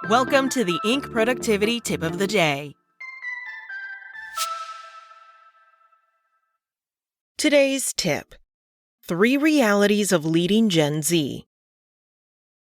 Welcome to the Inc. Productivity Tip of the Day. Today's tip: 3 realities of leading Gen Z.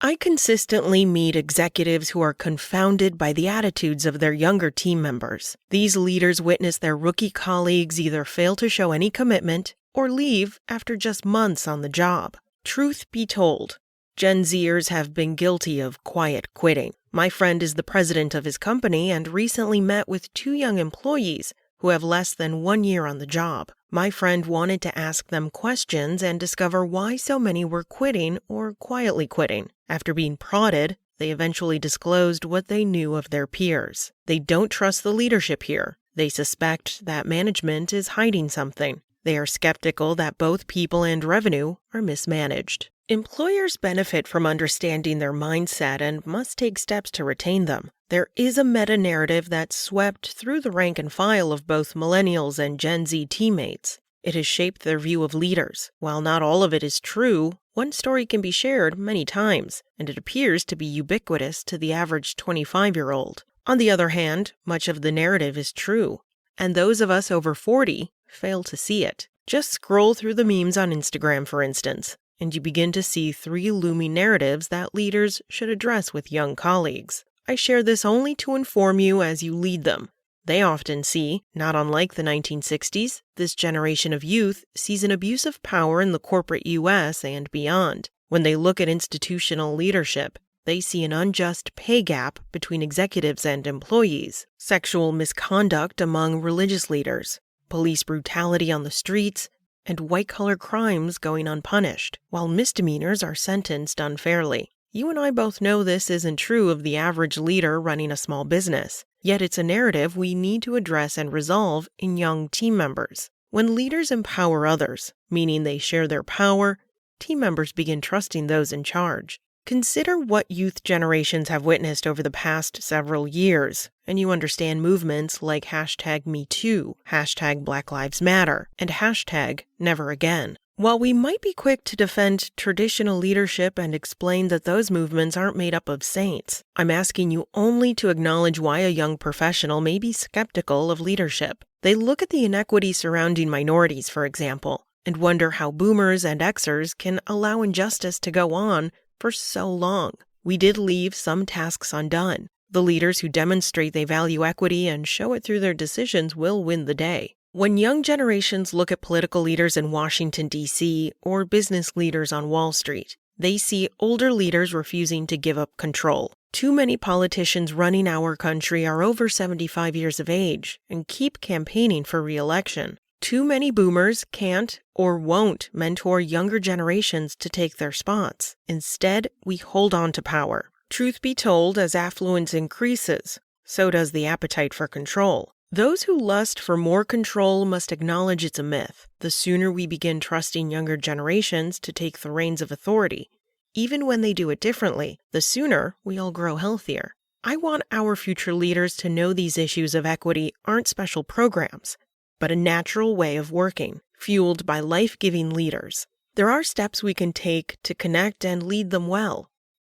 I consistently meet executives who are confounded by the attitudes of their younger team members. These leaders witness their rookie colleagues either fail to show any commitment or leave after just months on the job. Truth be told, Gen Zers have been guilty of quiet quitting. My friend is the president of his company and recently met with 2 young employees who have less than 1 year on the job. My friend wanted to ask them questions and discover why so many were quitting or quietly quitting. After being prodded, they eventually disclosed what they knew of their peers. They don't trust the leadership here. They suspect that management is hiding something. They are skeptical that both people and revenue are mismanaged. Employers benefit from understanding their mindset and must take steps to retain them. There is a meta-narrative that's swept through the rank and file of both millennials and Gen Z teammates. It has shaped their view of leaders. While not all of it is true, one story can be shared many times, and it appears to be ubiquitous to the average 25-year-old. On the other hand, much of the narrative is true, and those of us over 40 fail to see it. Just scroll through the memes on Instagram, for instance, and you begin to see 3 looming narratives that leaders should address with young colleagues. I share this only to inform you as you lead them. They often see, not unlike the 1960s, this generation of youth sees an abuse of power in the corporate U.S. and beyond. When they look at institutional leadership, they see an unjust pay gap between executives and employees, sexual misconduct among religious leaders, police brutality on the streets, and white-collar crimes going unpunished, while misdemeanors are sentenced unfairly. You and I both know this isn't true of the average leader running a small business, yet it's a narrative we need to address and resolve in young team members. When leaders empower others, meaning they share their power, team members begin trusting those in charge. Consider what youth generations have witnessed over the past several years, and you understand movements like #MeToo, #BlackLivesMatter, and #NeverAgain. While we might be quick to defend traditional leadership and explain that those movements aren't made up of saints, I'm asking you only to acknowledge why a young professional may be skeptical of leadership. They look at the inequity surrounding minorities, for example, and wonder how boomers and Xers can allow injustice to go on for so long. We did leave some tasks undone. The leaders who demonstrate they value equity and show it through their decisions will win the day. When young generations look at political leaders in Washington, D.C., or business leaders on Wall Street, they see older leaders refusing to give up control. Too many politicians running our country are over 75 years of age and keep campaigning for re-election. Too many boomers can't or won't mentor younger generations to take their spots. Instead, we hold on to power. Truth be told, as affluence increases, so does the appetite for control. Those who lust for more control must acknowledge it's a myth. The sooner we begin trusting younger generations to take the reins of authority, even when they do it differently, the sooner we all grow healthier. I want our future leaders to know these issues of equity aren't special programs, but a natural way of working, fueled by life-giving leaders. There are steps we can take to connect and lead them well.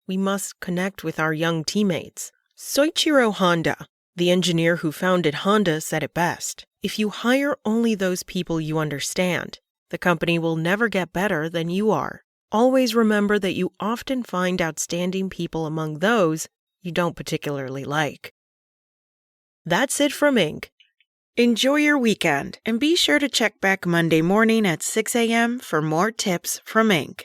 We must connect with our young teammates. Soichiro Honda, the engineer who founded Honda, said it best: "If you hire only those people you understand, the company will never get better than you are. Always remember that you often find outstanding people among those you don't particularly like." That's it from Inc. Enjoy your weekend, and be sure to check back Monday morning at 6 a.m. for more tips from Inc.